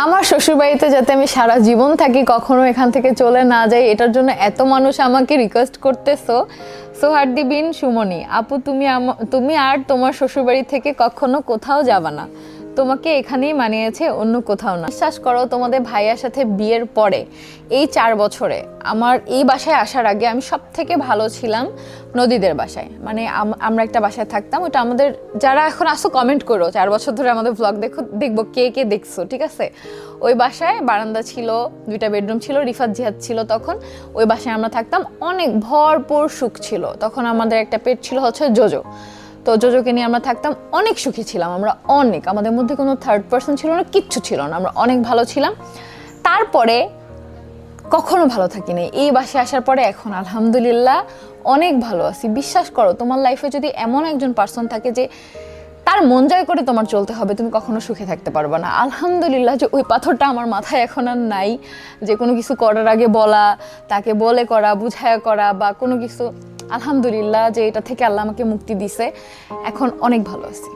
আমার শ্বশুরবাড়িতে যাতে আমি সারা জীবন থাকি, কখনো এখান থেকে চলে না যাই, এটার জন্য এত মানুষ আমাকে রিকোয়েস্ট করতেছো। সোহার্দি বিন সুমনি আপু, তুমি আর তোমার শ্বশুরবাড়ি থেকে কখনো কোথাও যাবা না, তোমাকে এখানেই মানিয়েছে, অন্য কোথাও না। বিশ্বাস করো, তোমাদের ভাইয়ার সাথে বিয়ের পরে এই 4 বছরে আমার এই বাসায় আসার আগে আমি সব থেকে ভালো ছিলাম নদীদের বাসায়। মানে আমরা একটা বাসায় থাকতাম, ওটা আমাদের যারা এখন আসো কমেন্ট করো, 4 বছর ধরে আমাদের ব্লগ দেখবো কে কে দেখছো, ঠিক আছে। ওই বাসায় বারান্দা ছিল, 2টা বেডরুম ছিল, রিফাত জিহাদ ছিল তখন। ওই বাসায় আমরা থাকতাম, অনেক ভরপুর সুখ ছিল। তখন আমাদের একটা পেট ছিল হচ্ছে জোজো। তো জোজোকে নিয়ে আমরা থাকতাম, অনেক সুখী ছিলাম আমরা, অনেক। আমাদের মধ্যে কোনো থার্ড পার্সন ছিল না, কিচ্ছু ছিল না, আমরা অনেক ভালো ছিলাম। তারপরে কখনো ভালো থাকিনি, এই বাসায় আসার পরে এখন আলহামদুলিল্লাহ অনেক ভালো আছি। বিশ্বাস করো, তোমার লাইফে যদি এমন একজন পার্সন থাকে যে তার মন জয় করে তোমার চলতে হবে, তুমি কখনো সুখে থাকতে পারবে না। আলহামদুলিল্লাহ যে ওই পাথরটা আমার মাথায় এখন আর নাই, যে কোনো কিছু করার আগে বলা, তাকে বলে করা, বুঝায়া করা বা কোনো কিছু। আলহামদুলিল্লাহ যে এটা থেকে আল্লাহ আমাকে মুক্তি দিছে, এখন অনেক ভালো আছি।